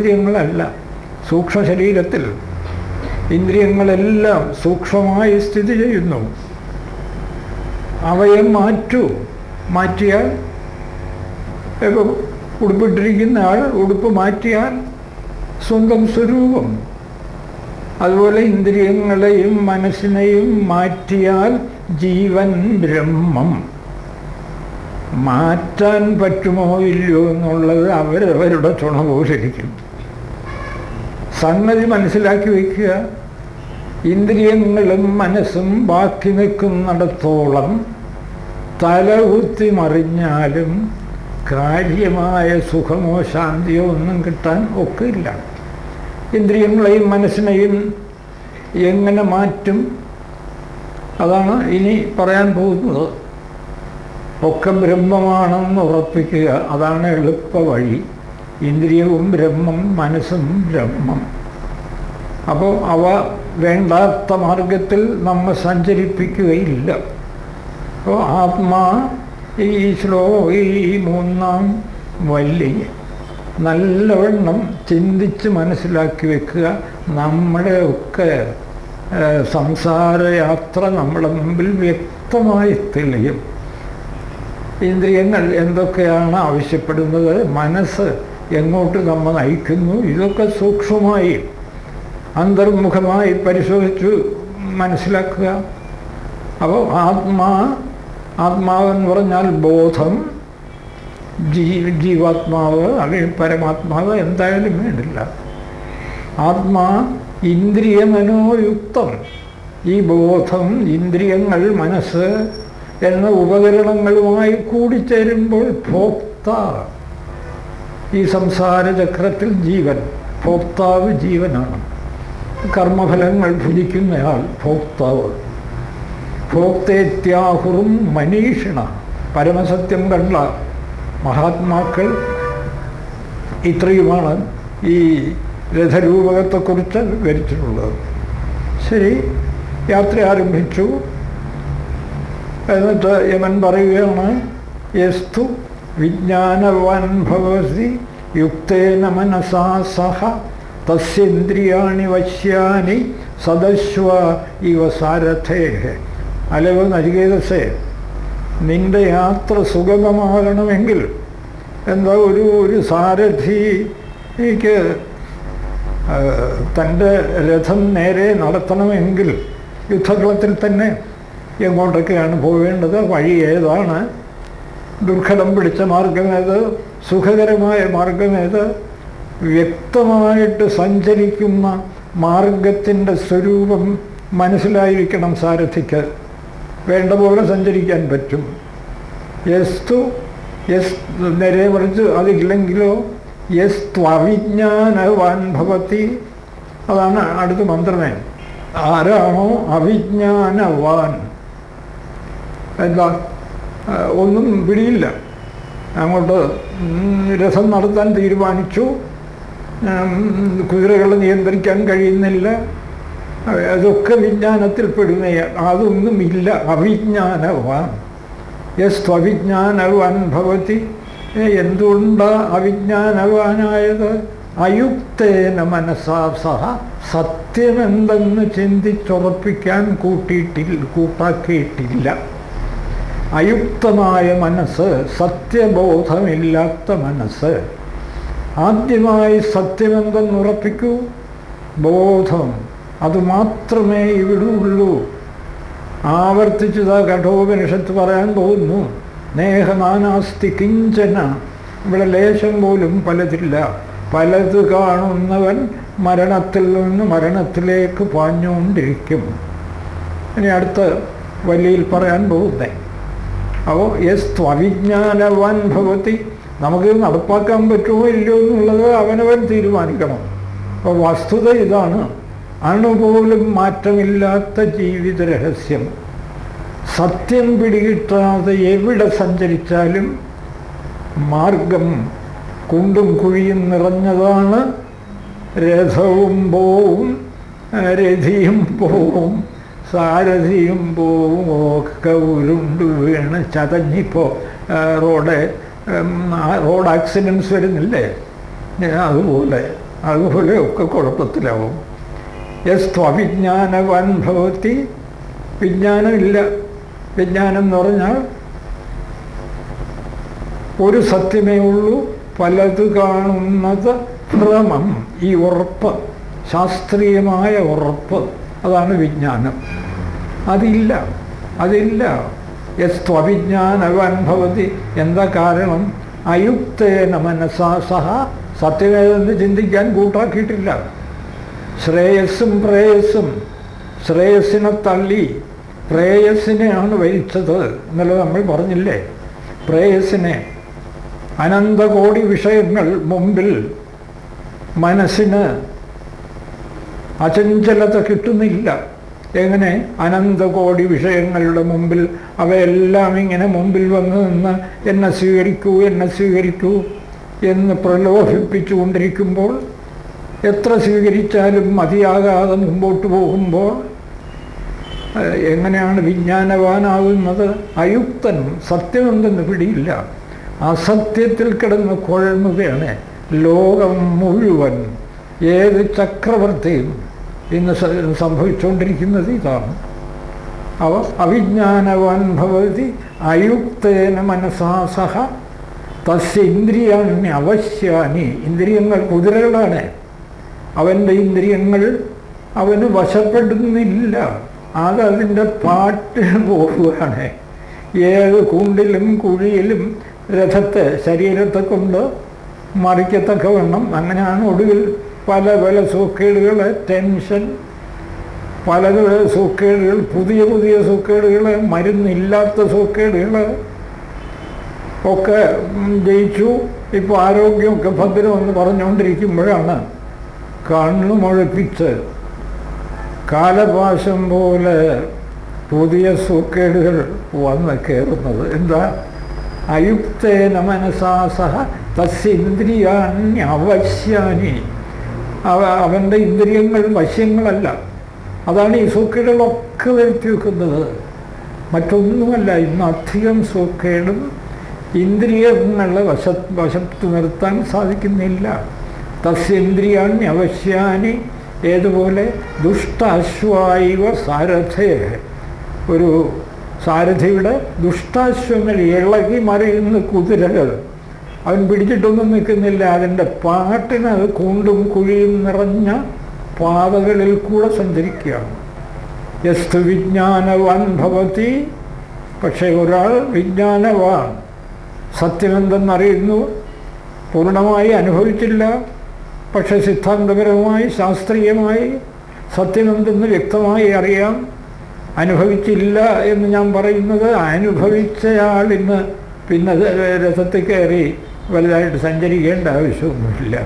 ഇന്ദ്രിയങ്ങളല്ല. സൂക്ഷ്മ ശരീരത്തിൽ ഇന്ദ്രിയങ്ങളെല്ലാം സൂക്ഷ്മമായി സ്ഥിതി ചെയ്യുന്നു. അവയെ മാറ്റിയാൽ ഇപ്പോൾ ഉടുപ്പിട്ടിരിക്കുന്ന ആൾ ഉടുപ്പ് മാറ്റിയാൽ സ്വന്തം സ്വരൂപം. അതുപോലെ ഇന്ദ്രിയങ്ങളെയും മനസ്സിനെയും മാറ്റിയാൽ ജീവൻ ബ്രഹ്മം. മാറ്റാൻ പറ്റുമോ ഇല്ലയോ എന്നുള്ളത് അവരവരുടെ ചുണ പോലിരിക്കും. സംഗതി മനസ്സിലാക്കി വയ്ക്കുക. ഇന്ദ്രിയങ്ങളും മനസ്സും ബാക്കി നിൽക്കുന്നിടത്തോളം തലകുത്തി മറിഞ്ഞാലും കാര്യമായ സുഖമോ ശാന്തിയോ ഒന്നും കിട്ടാൻ ഒക്കില്ല. ഇന്ദ്രിയങ്ങളെയും മനസ്സിനെയും എങ്ങനെ മാറ്റും? അതാണ് ഇനി പറയാൻ പോകുന്നത്. ഒക്കെ ബ്രഹ്മമാണെന്ന് ഉറപ്പിക്കുക. അതാണ് എളുപ്പ വഴി. ഇന്ദ്രിയവും ബ്രഹ്മം, മനസ്സും ബ്രഹ്മം. അപ്പോൾ അവ വേണ്ടാത്ത മാർഗത്തിൽ നമ്മെ സഞ്ചരിപ്പിക്കുകയില്ല. അപ്പോൾ ആത്മാ ഈ മൂന്നാം വല്ലി നല്ലവണ്ണം ചിന്തിച്ച് മനസ്സിലാക്കി വെക്കുക. നമ്മുടെയൊക്കെ സംസാരയാത്ര നമ്മുടെ മുമ്പിൽ വ്യക്തമായി തെളിയും. ഇന്ദ്രിയങ്ങൾ എന്തൊക്കെയാണ് ആവശ്യപ്പെടുന്നത്, മനസ്സ് എങ്ങോട്ട് നമ്മെ നയിക്കുന്നു, ഇതൊക്കെ സൂക്ഷ്മമായി അന്തർമുഖമായി പരിശോധിച്ച് മനസ്സിലാക്കുക. അപ്പോൾ ആത്മാവെന്ന് പറഞ്ഞാൽ ബോധം, ജീവാത്മാവ് അല്ലെങ്കിൽ പരമാത്മാവ് എന്തായാലും വേണ്ടില്ല. ആത്മാ ഇന്ദ്രിയമനോയുക്തം. ഈ ബോധം, ഇന്ദ്രിയങ്ങൾ, മനസ്സ് എന്ന ഉപകരണങ്ങളുമായി കൂടിച്ചേരുമ്പോൾ ഭോക്താവ്. ഈ സംസാര ചക്രത്തിൽ ജീവൻ, ഭോക്താവ് ജീവനാണ്. കർമ്മഫലങ്ങൾ ഭുജിക്കുന്നയാൾ ഭോക്താവ്. ഭോക്തേത്യാഹുറും മനീഷിണ. പരമസത്യം കണ്ട മഹാത്മാക്കൾ ഇത്രയുമാണ് ഈ രഥരൂപകത്തെക്കുറിച്ച് വിവരിച്ചിട്ടുള്ളത്. ശരി, യാത്ര ആരംഭിച്ചു. എന്നിട്ട് യമൻ പറയുകയാണ്, യസ്തു വിജ്ഞാനവാൻ ഭവസി യുക്തേന മനസാ സഹ തസ്യേന്ദ്രിയാണി വശ്യാനി സദശ്വ ഇവ സാരഥേ. അലവ് നചികേതസേ, നിന്റെ യാത്ര സുഗമമാകണമെങ്കിൽ എന്താ ഒരു സാരഥിക്ക് തൻ്റെ രഥം നേരെ നടത്തണമെങ്കിൽ യുദ്ധകളത്തിൽ തന്നെ എങ്ങോട്ടൊക്കെയാണ് പോവേണ്ടത്, വഴി ഏതാണ്, ദുർഘടം പിടിച്ച മാർഗമേത്, സുഖകരമായ മാർഗമേത്, വ്യക്തമായിട്ട് സഞ്ചരിക്കുന്ന മാർഗത്തിൻ്റെ സ്വരൂപം മനസ്സിലായിരിക്കണം സാരഥിക്ക്. വേണ്ട പോലെ സഞ്ചരിക്കാൻ പറ്റും. നേരെ മറിച്ച് അതില്ലെങ്കിലോ അവിജ്ഞാനവാൻ ഭവതി. അതാണ് അടുത്ത മന്ത്രമേ. ആരാണോ അവിജ്ഞാനവാൻ, എന്താ ഒന്നും പിടിയില്ല, അങ്ങോട്ട് രഥം നടത്താൻ തീരുമാനിച്ചു, കുതിരകളെ നിയന്ത്രിക്കാൻ കഴിയുന്നില്ല, അതൊക്കെ വിജ്ഞാനത്തിൽ പെടുന്ന, അതൊന്നുമില്ല. അവിജ്ഞാനവാൻ. അവിജ്ഞാനവാൻ ഭവതി. എന്തുകൊണ്ടാണ് അവിജ്ഞാനവാനായത്? അയുക്തേന മനസാ സഹ. സത്യമെന്തെന്ന് ചിന്തിച്ചുറപ്പിക്കാൻ കൂട്ടാക്കിയിട്ടില്ല. അയുക്തമായ മനസ്സ്, സത്യബോധമില്ലാത്ത മനസ്സ്. ആദ്യമായി സത്യമെന്തെന്നുറപ്പിക്കൂ, ബോധം. അതുമാത്രമേ ഇവിടെ ഉള്ളൂ. ആവർത്തിച്ചത് കഠോപനിഷത്ത് പറയാൻ പോകുന്നു. നേഹനാനാസ്തി കിഞ്ചന. ഇവിടെ ലേശം പോലും പലതില്ല. പലത് കാണുന്നവൻ മരണത്തിൽ നിന്ന് മരണത്തിലേക്ക് പാഞ്ഞുകൊണ്ടിരിക്കും. ഇനി അടുത്ത വല്ലിയിൽ പറയാൻ പോകുന്നേ. അപ്പോൾ അവിജ്ഞാനവാൻ ഭവതി. നമുക്ക് നടപ്പാക്കാൻ പറ്റുമോ ഇല്ലയോ എന്നുള്ളത് അവനവൻ തീരുമാനിക്കണം. അപ്പോൾ വസ്തുത ഇതാണ്. അണുപോലും മാറ്റമില്ലാത്ത ജീവിത രഹസ്യം. സത്യം പിടികിട്ടാതെ എവിടെ സഞ്ചരിച്ചാലും മാർഗം കുണ്ടും കുഴിയും നിറഞ്ഞതാണ്. രഥവും പോവും, രഥിയും പോവും, സാരഥിയും പോവും, ഒക്കെ ഉരുണ്ട് വീണ് ചതഞ്ഞിപ്പോൾ റോഡ് ആക്സിഡൻറ്റ്സ് വരുന്നില്ലേ, അതുപോലെ അതുപോലെ ഒക്കെ കുഴപ്പത്തിലാവും. യസ്ത്വവിജ്ഞാനവാൻ ഭവതി, വിജ്ഞാനമില്ല. വിജ്ഞാനം എന്ന് പറഞ്ഞാൽ ഒരു സത്യമേ ഉള്ളൂ, പലത് കാണുന്നത് ഭ്രമം. ഈ ഉറപ്പ്, ശാസ്ത്രീയമായ ഉറപ്പ്, അതാണ് വിജ്ഞാനം. അതില്ല. യസ്ത്വവിജ്ഞാനവാൻ ഭവതി. എന്താ കാരണം? അയുക്തേന മനസാ സഹ, സത്യമേതെന്ന് ചിന്തിക്കാൻ കൂട്ടാക്കിയിട്ടില്ല. ശ്രേയസ്സും പ്രേയസ്സും, ശ്രേയസ്സിനെ തള്ളി പ്രേയസ്സിനെയാണ് വരിച്ചത് എന്നുള്ളത് നമ്മൾ പറഞ്ഞില്ലേ. പ്രേയസ്സിനെ, അനന്തകോടി വിഷയങ്ങൾ മുമ്പിൽ മനസ്സിന് അചഞ്ചലത കിട്ടുന്നില്ല. എങ്ങനെ? അനന്തകോടി വിഷയങ്ങളുടെ മുമ്പിൽ അവയെല്ലാം ഇങ്ങനെ മുമ്പിൽ വന്ന് നിന്ന് എന്നെ സ്വീകരിക്കൂ എന്ന് പ്രലോഭിപ്പിച്ചുകൊണ്ടിരിക്കുമ്പോൾ, എത്ര സ്വീകരിച്ചാലും മതിയാകാതെ മുമ്പോട്ട് പോകുമ്പോൾ എങ്ങനെയാണ് വിജ്ഞാനവാനാകുന്നത്? അയുക്തൻ, സത്യമെന്തെന്ന് പിടിയില്ല. അസത്യത്തിൽ കിടന്ന് കുഴങ്ങുകയാണ് ലോകം മുഴുവൻ. ഏത് ചക്രവർത്തിയും ഇന്ന് സംഭവിച്ചുകൊണ്ടിരിക്കുന്നത് ഇതാണ്. അവിജ്ഞാനവാൻ ഭവതി അയുക്തേന മനസാ സഹ തസ്യ ഇന്ദ്രിയാണി അവശ്യാനി. ഇന്ദ്രിയങ്ങൾ കുതിരകളാണ്. അവൻ്റെ ഇന്ദ്രിയങ്ങൾ അവന് വശപ്പെടുന്നില്ല. അതതിൻ്റെ പാട്ടിന് പോവുകയാണ്. ഏത് കുണ്ടിലും കുഴിയിലും രഥത്തെ, ശരീരത്തെ കൊണ്ട് മറിക്കത്തക്കവണ്ണം. അങ്ങനെയാണ് ഒടുവിൽ പല സൂക്കേടുകൾ, ടെൻഷൻ, പല സൂക്കേടുകൾ, പുതിയ സൂക്കേടുകൾ, മരുന്നില്ലാത്ത സൂക്കേടുകൾ ഒക്കെ ജയിച്ചു. ഇപ്പോൾ ആരോഗ്യമൊക്കെ ഭദ്രമെന്ന് പറഞ്ഞുകൊണ്ടിരിക്കുമ്പോഴാണ് കണ്ണു മുഴപ്പിച്ച് കാലപാശം പോലെ പുതിയ സൂക്കേടുകൾ വന്ന് കയറുന്നത്. എന്താ? അയുക്തേന മനസാ സഹ തസ്യ ഇന്ദ്രിയാണി അവശ്യാനി. അവൻ്റെ ഇന്ദ്രിയങ്ങൾ വശ്യങ്ങളല്ല. അതാണ് ഈ സൂക്കേടുകളൊക്കെ വരുത്തി വെക്കുന്നത്. മറ്റൊന്നുമല്ല. ഇന്ന് അധികം സൂക്കേടും ഇന്ദ്രിയങ്ങളെ വശത്ത് നിർത്താൻ സാധിക്കുന്നില്ല. തസ്യ ഇന്ദ്രിയാണി അവശ്യാനി. ഏതുപോലെ? ദുഷ്ടാശ്വായിവ സാരഥേ. ഒരു സാരഥിയുടെ ദുഷ്ടാശ്വങ്ങൾ, ഇളകി മറിയുന്ന കുതിരകൾ, അവൻ പിടിച്ചിട്ടൊന്നും നിൽക്കുന്നില്ല. അതിൻ്റെ പാട്ടിന് അത് കുണ്ടും കുഴിയും നിറഞ്ഞ പാതകളിൽ കൂടെ സഞ്ചരിക്കുകയാണ്. യസ്തു വിജ്ഞാനവാൻ ഭവതി. പക്ഷേ ഒരാൾ വിജ്ഞാനവാൻ, സത്യമെന്തെന്നറിയുന്നു, പൂർണ്ണമായി അനുഭവിച്ചില്ല, പക്ഷെ സിദ്ധാന്തപരമായി ശാസ്ത്രീയമായി സത്യമെന്തെന്ന് വ്യക്തമായി അറിയാം. അനുഭവിച്ചില്ല എന്ന് ഞാൻ പറയുന്നത്, അനുഭവിച്ചയാളിന്ന് പിന്നെ രഥത്തിൽ കയറി വലുതായിട്ട് സഞ്ചരിക്കേണ്ട ആവശ്യമൊന്നുമില്ല.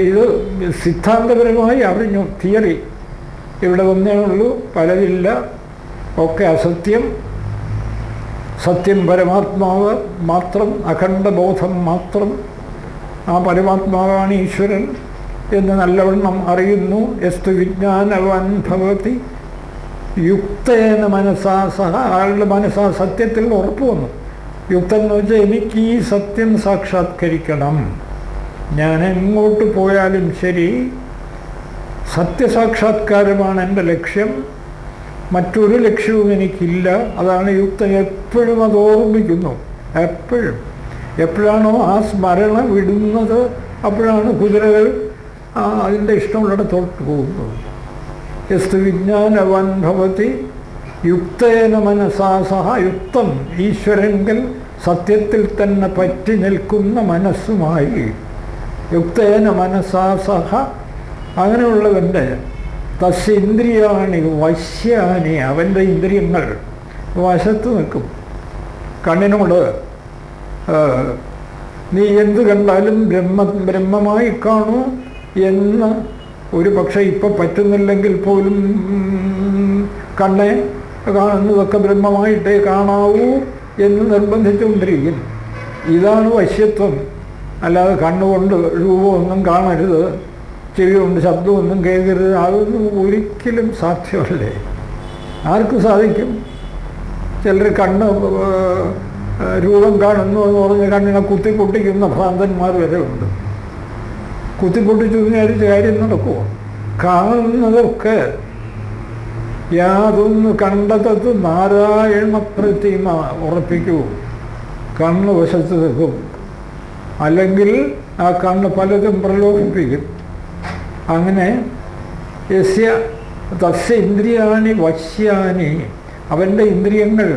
ഇത് സിദ്ധാന്തപരമായി അറിഞ്ഞു, തിയറി ഇവിടെ വന്നേ ഉള്ളൂ, പലതില്ല, ഒക്കെ അസത്യം. സത്യം പരമാത്മാവ് മാത്രം, അഖണ്ഡബോധം മാത്രം. ആ പരമാത്മാവാണ് ഈശ്വരൻ എന്ന് നല്ലവണ്ണം അറിയുന്നു. യസ്തു വിജ്ഞാനവാൻ ഭവതി യുക്തേന മനസാ സഹ. ആളുടെ മനസ്സാ സത്യത്തിൽ ഉറപ്പ് വന്നു. യുക്തം എന്ന് വെച്ചാൽ എനിക്ക് ഈ സത്യം സാക്ഷാത്കരിക്കണം, ഞാൻ എങ്ങോട്ട് പോയാലും ശരി സത്യസാക്ഷാത്കാരമാണ് എൻ്റെ ലക്ഷ്യം, മറ്റൊരു ലക്ഷ്യവും എനിക്കില്ല. അതാണ് യുക്തം. എപ്പോഴും അത് ഓർമ്മിക്കുന്നു. എപ്പോഴാണോ ആ സ്മരണ വിടുന്നത്, അപ്പോഴാണ് കുതിരകൾ അതിൻ്റെ ഇഷ്ടമുള്ളിടത്തോട്ട് പോകുന്നത്. യസ്തു വിജ്ഞാനവാൻ ഭവതി യുക്തേന മനസാ സഹ. യുക്തം, ഈശ്വരങ്കൽ സത്യത്തിൽ തന്നെ പറ്റി നിൽക്കുന്ന മനസ്സുമായി. യുക്തേന മനസാ സഹ. അങ്ങനെയുള്ളവൻ്റെ തസ്യ ഇന്ദ്രിയാണി വശ്യാനി. അവൻ്റെ ഇന്ദ്രിയങ്ങൾ വശത്ത് നിൽക്കും. കണ്ണിനോട് നീ എന്ത് കണ്ടാലും ബ്രഹ്മമായി കാണൂ എന്ന് ഒരു പക്ഷേ ഇപ്പം പറ്റുന്നില്ലെങ്കിൽ പോലും കണ്ണെ കാണുന്നതൊക്കെ ബ്രഹ്മമായിട്ടേ കാണാവൂ എന്ന് നിർബന്ധിച്ചുകൊണ്ടിരിക്കും. ഇതാണ് വശ്യത്വം. അല്ലാതെ കണ്ണുകൊണ്ട് രൂപമൊന്നും കാണരുത്, ചെവി കൊണ്ട് ശബ്ദമൊന്നും കേൾക്കരുത്, അതൊന്നും ഒരിക്കലും സാധ്യമല്ലേ. ആർക്ക് സാധിക്കും? ചിലർ കണ്ണ് രൂപം കാണുന്നു എന്ന് പറഞ്ഞ് കണ്ണിനെ കുത്തി പൊട്ടിക്കുന്ന ഭ്രാന്തന്മാർ വരെ ഉണ്ട്. കുത്തിപ്പൊട്ടിച്ചു വിചാരിച്ച കാര്യം നടക്കുമോ? കാണുന്നതൊക്കെ യാതൊന്ന് കണ്ടതത് നാരായണ പ്രതിമ ഉറപ്പിക്കൂ. കണ്ണ് വശത്ത് നിൽക്കും, അല്ലെങ്കിൽ ആ കണ്ണ് പലതും പ്രലോഭിപ്പിക്കും. അങ്ങനെ യസ്യ തസ്യ ഇന്ദ്രിയാണി വശ്യാനി, അവൻ്റെ ഇന്ദ്രിയങ്ങൾ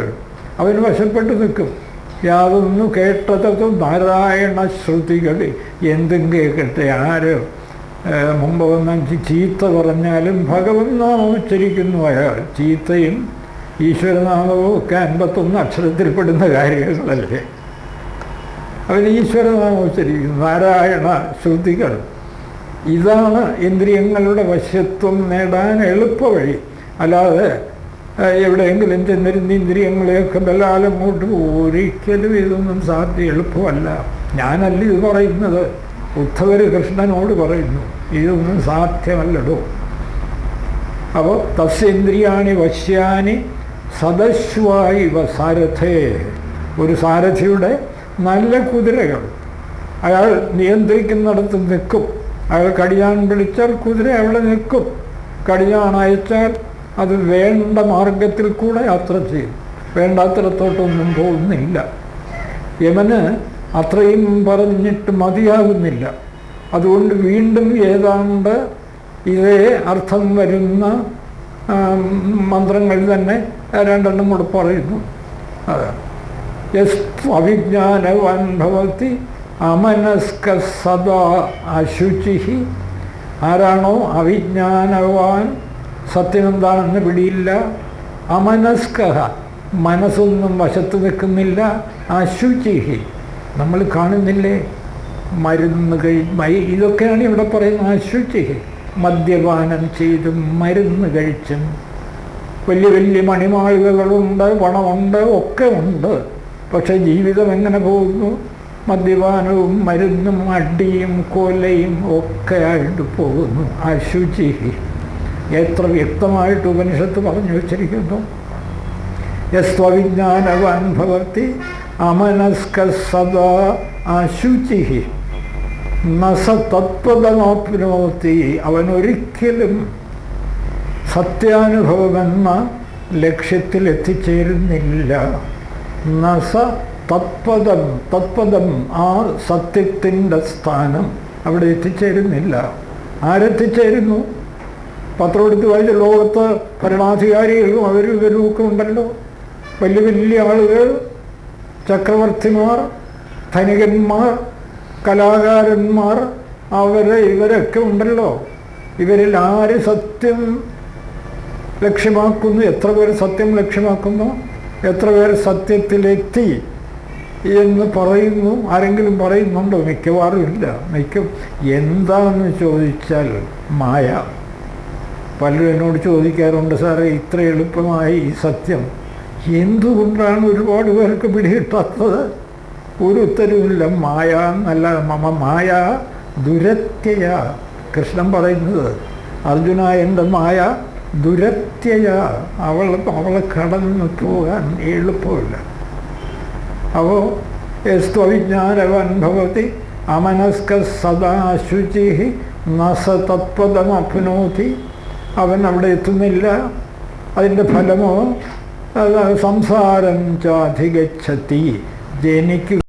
അവന് വശപ്പെട്ട് നിൽക്കും. യാതൊന്നു കേട്ടതും നാരായണ ശ്രുതികൾ, എന്തും കേൾക്കട്ടെ. ആര് മുമ്പ് വന്ന ചീത്ത പറഞ്ഞാലും ഭഗവൻ നാമം ഉച്ചരിക്കുന്നു അയാൾ. ചീത്തയും ഈശ്വരനാമവും ഒക്കെ 51 അക്ഷരത്തിൽപ്പെടുന്ന കാര്യങ്ങളല്ലേ. അവൻ ഈശ്വരനാമം ഉച്ചരിക്കുന്നു, നാരായണ ശ്രുതികൾ. ഇതാണ് ഇന്ദ്രിയങ്ങളുടെ വശത്വം നേടാൻ എളുപ്പവഴി. അല്ലാതെ എവിടെയെങ്കിലും ചെന്നിരുന്ന് ഇന്ദ്രിയങ്ങളെയൊക്കെ ബലാലങ്ങോട്ട് ഒരിക്കലും ഇതൊന്നും എളുപ്പമല്ല. ഞാനല്ല ഇത് പറയുന്നത്, ഉദ്ധവർ കൃഷ്ണനോട് പറയുന്നു, ഇതൊന്നും സാധ്യമല്ലടോ. അപ്പോൾ തസ്യേന്ദ്രിയാണി വശ്യാനി സദശ്വായി സാരഥേ, ഒരു സാരഥിയുടെ നല്ല കുതിരകൾ അയാൾ നിയന്ത്രിക്കുന്നിടത്ത് നിൽക്കും. അയാൾ കടിയാൻ വിളിച്ചാൽ കുതിര അവിടെ നിൽക്കും. കടിയാൻ അയച്ചാൽ അത് വേണ്ട മാർഗത്തിൽ കൂടെ യാത്ര ചെയ്യും, വേണ്ടാത്തിടത്തോട്ടൊന്നും പോകുന്നില്ല. യമന് അത്രയും പറഞ്ഞിട്ട് മതിയാകുന്നില്ല. അതുകൊണ്ട് വീണ്ടും ഏതാണ്ട് ഇതേ അർത്ഥം വരുന്ന മന്ത്രങ്ങൾ തന്നെ 2 കൂടെ പറയുന്നു. അവിജ്ഞാനവാൻ ഭവതി അമനസ്ക സദാ അശുചി. ആരാണോ അവിജ്ഞാനവാൻ, സത്യമെന്താണെന്ന് പിടിയില്ല, അമനസ്ക, മനസ്സൊന്നും വശത്ത് നിൽക്കുന്നില്ല, അശുചി, നമ്മൾ കാണുന്നില്ലേ മരുന്ന് ഇതൊക്കെയാണ് ഇവിടെ പറയുന്നത്. അശുചി, മദ്യപാനം ചെയ്തും മരുന്ന് കഴിച്ചും, വലിയ വലിയ മണിമാളികകളുണ്ട്, പണമുണ്ട്, ഒക്കെ ഉണ്ട്. പക്ഷെ ജീവിതം എങ്ങനെ പോകുന്നു? മദ്യപാനവും മരുന്നും അടിയും കൊലയും ഒക്കെ ആയിട്ട് പോകുന്നു. അശുചി എത്ര വ്യക്തമായിട്ട് ഉപനിഷത്ത് പറഞ്ഞു വച്ചിരിക്കുന്നു. യസ്ത്വവിജ്ഞാനവാൻ ഭവതി അമനസ്ക സദാ അശുചി നസ തത്പദമാപ്നോതി. അവനൊരിക്കലും സത്യാനുഭവമെന്ന ലക്ഷ്യത്തിൽ എത്തിച്ചേരുന്നില്ല. നസ തത്പദം, തത്പദം ആ സത്യത്തിൻ്റെ സ്ഥാനം അവിടെ എത്തിച്ചേരുന്നില്ല. ആരെത്തിച്ചേരുന്നു? പത്രം എടുത്ത് വായിച്ച ലോകത്ത് ഭരണാധികാരികളും അവരും ഇവരും ഒക്കെ ഉണ്ടല്ലോ. വലിയ വലിയ ആളുകൾ, ചക്രവർത്തിമാർ, ധനികന്മാർ, കലാകാരന്മാർ, ഇവരൊക്കെ ഉണ്ടല്ലോ. ഇവരിൽ ആര് സത്യം ലക്ഷ്യമാക്കുന്നു? എത്ര പേർ സത്യം ലക്ഷ്യമാക്കുന്നു? എത്ര പേർ സത്യത്തിലെത്തി എന്ന് പറയുന്നു? ആരെങ്കിലും പറയുന്നുണ്ടോ? മിക്കവാറും ഇല്ല. എന്താണെന്ന് ചോദിച്ചാൽ മായ. പലരും എന്നോട് ചോദിക്കാറുണ്ട്, സാറേ ഇത്ര എളുപ്പമായി ഈ സത്യം എന്തുകൊണ്ടാണ് ഒരുപാട് പേർക്ക് പിടികിട്ടാത്തത്? ഒരു ഉത്തരവുമില്ല. മായ എന്നല്ല, മമ മായ ദുരത്യയ. കൃഷ്ണൻ പറയുന്നത്, അർജുന എൻ്റെ മായ ദുരത്യയ, അവളെ കടന്നു പോകാൻ എളുപ്പമില്ല. അപ്പോൾ യസ്ത്വവിജ്ഞാനവാൻ ഭവതി അമനസ്ക സദാ ശുചി നസ തത്പദമപ്നോതി. അവൻ അവിടെ എത്തുന്നില്ല. അതിൻ്റെ ഫലമോ സംസാരം ചാധിഗച്ഛതി, ജനിക്കുക